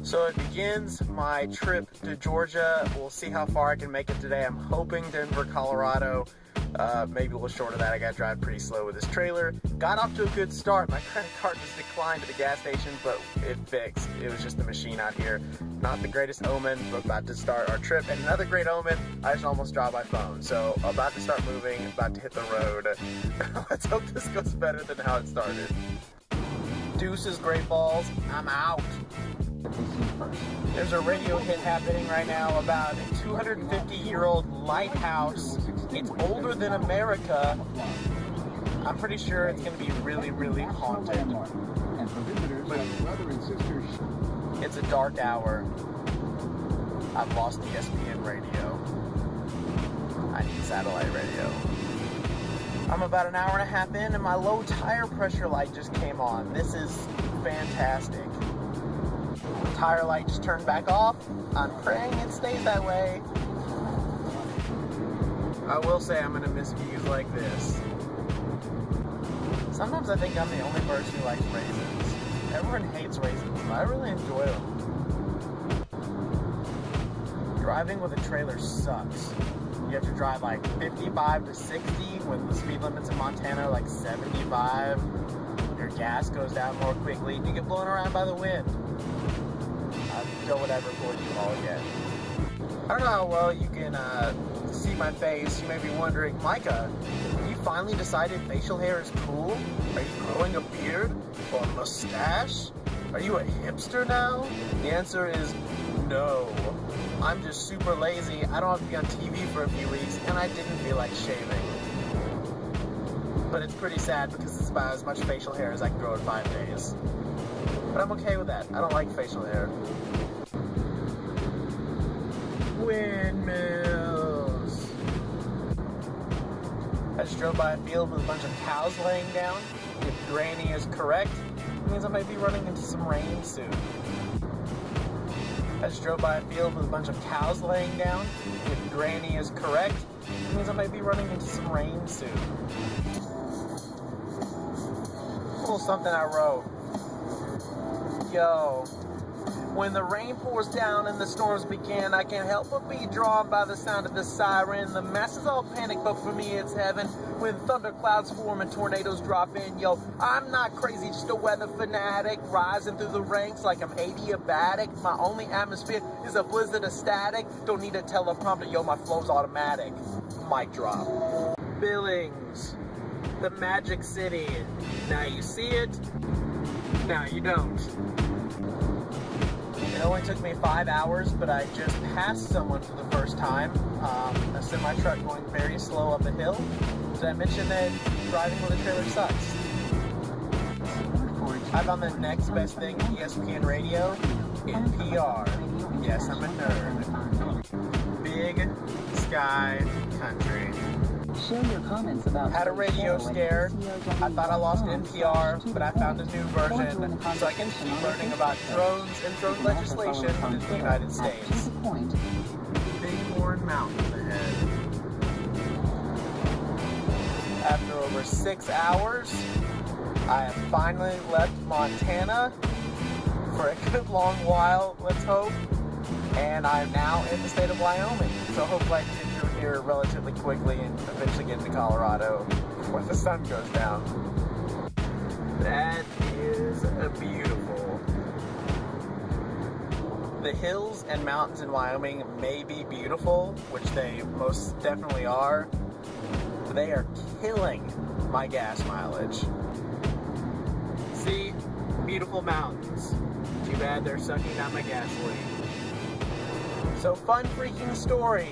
So it begins my trip to Georgia. We'll see how far I can make it today. I'm hoping Denver, Colorado. Maybe a little short of that. I got to drive pretty slow with this trailer. Got off to a good start. My credit card just declined at the gas station, but it fixed. It was just the machine out here. Not the greatest omen, but about to start our trip. And another great omen, I just almost dropped my phone. So about to start moving, about to hit the road. Let's hope this goes better than how it started. Deuces, great balls. I'm out. There's a radio hit happening right now about a 250-year-old lighthouse. It's older than America. I'm pretty sure it's going to be really, really haunted. But it's a dark hour. I've lost ESPN radio. I need satellite radio. I'm about an hour and a half in and my low tire pressure light just came on. This is fantastic. Tire light just turned back off. I'm praying it stays that way. I will say I'm gonna miss views like this. Sometimes I think I'm the only person who likes raisins. Everyone hates raisins, but I really enjoy them. Driving with a trailer sucks. You have to drive like 55 to 60 when the speed limits in Montana are like 75. Your gas goes down more quickly and you get blown around by the wind. Go whatever for you all get. I don't know how well you can see my face. You may be wondering, Micah, have you finally decided facial hair is cool? Are you growing a beard or a mustache? Are you a hipster now? The answer is no. I'm just super lazy. I don't have to be on TV for a few weeks and I didn't feel like shaving. But it's pretty sad because it's about as much facial hair as I can grow in 5 days. But I'm okay with that. I don't like facial hair. Windmills. I just drove by a field with a bunch of cows laying down. If Granny is correct, it means I might be running into some rain soon. I just drove by a field with a bunch of cows laying down. If Granny is correct, it means I might be running into some rain soon. A little something I wrote. Yo, when the rain pours down and the storms begin, I can't help but be drawn by the sound of the siren. The masses all panic, but for me it's heaven. When thunderclouds form and tornadoes drop in, yo, I'm not crazy, just a weather fanatic, rising through the ranks like I'm adiabatic. My only atmosphere is a blizzard of static. Don't need a teleprompter, yo, my flow's automatic. Mic drop. Billings, the Magic City. Now you see it, now you don't. It only took me 5 hours, but I just passed someone for the first time. A semi-truck going very slow up a hill. Did I mention that driving with a trailer sucks? I found the next best thing, ESPN radio, NPR. Yes, I'm a nerd. Big Sky Country. Share your comments about had a radio scare. I thought I lost NPR, but I found a new version so I can keep learning about drones and drone legislation in the United States. Bighorn Mountains ahead. After over 6 hours, I have finally left Montana for a good long while, let's hope, and I'm now in the state of Wyoming. So hopefully I can get through here relatively quickly and eventually get into Colorado before the sun goes down. That is beautiful. The hills and mountains in Wyoming may be beautiful, which they most definitely are, but they are killing my gas mileage. See, beautiful mountains. Too bad they're sucking down my gasoline. So fun freaking story.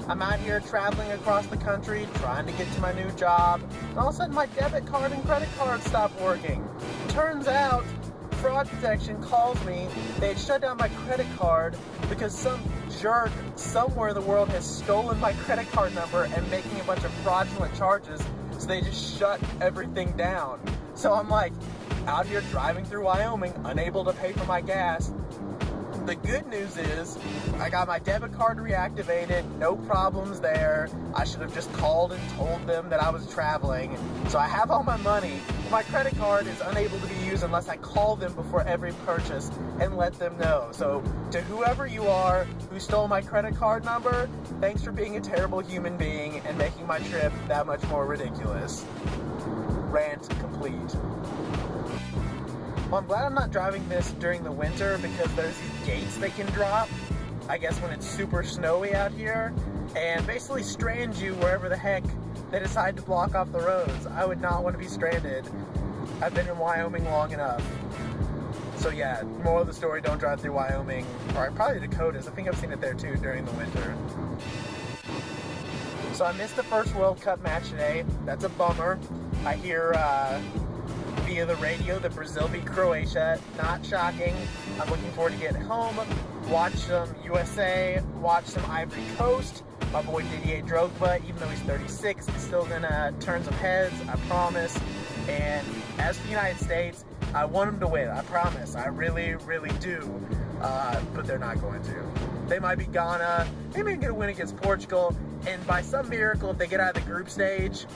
I'm out here traveling across the country, trying to get to my new job, and all of a sudden my debit card and credit card stopped working. Turns out, fraud detection calls me, they had shut down my credit card because some jerk somewhere in the world has stolen my credit card number and making a bunch of fraudulent charges, so they just shut everything down. So I'm like, out here driving through Wyoming, unable to pay for my gas, The good news is I got my debit card reactivated, no problems there. I should have just called and told them that I was traveling. So I have all my money. My credit card is unable to be used unless I call them before every purchase and let them know. So to whoever you are who stole my credit card number, thanks for being a terrible human being and making my trip that much more ridiculous. Rant complete. Well, I'm glad I'm not driving this during the winter because there's these gates they can drop, I guess when it's super snowy out here, and basically strand you wherever the heck they decide to block off the roads. I would not want to be stranded. I've been in Wyoming long enough. So yeah, moral of the story, don't drive through Wyoming, or probably the Dakotas. I think I've seen it there too during the winter. So I missed the first World Cup match today. That's a bummer. I hear via the radio that Brazil beat Croatia. Not shocking. I'm looking forward to getting home, watch some USA, watch some Ivory Coast. My boy Didier Drogba, even though he's 36, is still gonna turn some heads, I promise. And as for the United States, I want them to win, I promise. I really, really do. But they're not going to. They might beat Ghana, they may get a win against Portugal, and by some miracle, if they get out of the group stage,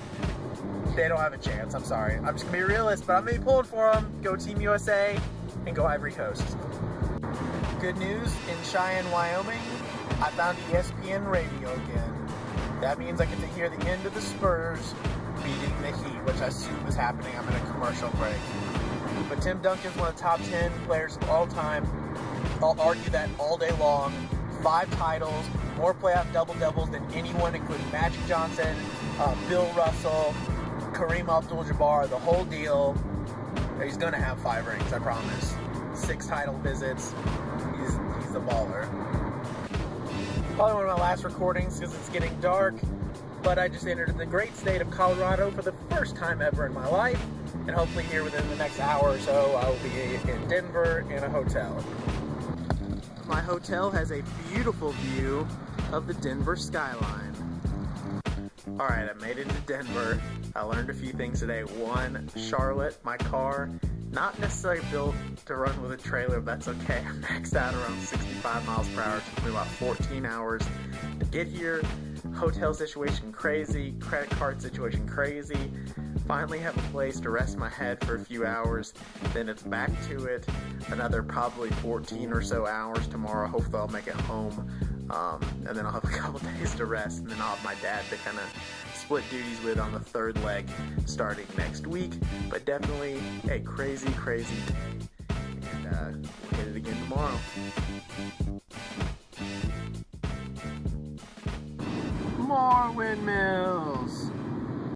they don't have a chance. I'm sorry. I'm just gonna be a realist, but I'm gonna be pulling for them. Go Team USA and go Ivory Coast. Good news, in Cheyenne, Wyoming, I found ESPN radio again. That means I get to hear the end of the Spurs beating the Heat, which I assume is happening. I'm in a commercial break. But Tim Duncan's one of the top 10 players of all time. I'll argue that all day long. 5 titles, more playoff double-doubles than anyone, including Magic Johnson, Bill Russell, Kareem Abdul-Jabbar, the whole deal. He's gonna have 5 rings, I promise. 6 title visits. He's a baller. Probably one of my last recordings because it's getting dark, but I just entered the great state of Colorado for the first time ever in my life, and hopefully here within the next hour or so I will be in Denver in a hotel. My hotel has a beautiful view of the Denver skyline. Alright, I made it to Denver. I learned a few things today. One, Charlotte, my car, not necessarily built to run with a trailer, but that's okay. I maxed out around 65 miles per hour. It took me about 14 hours to get here. Hotel situation crazy, credit card situation crazy. Finally have a place to rest my head for a few hours. Then it's back to it. Another probably 14 or so hours tomorrow. Hopefully I'll make it home. And then I'll have a couple days to rest. And then I'll have my dad to kind of split duties with on the 3rd leg starting next week. But definitely a crazy, crazy day. And we'll hit it again tomorrow. More windmills!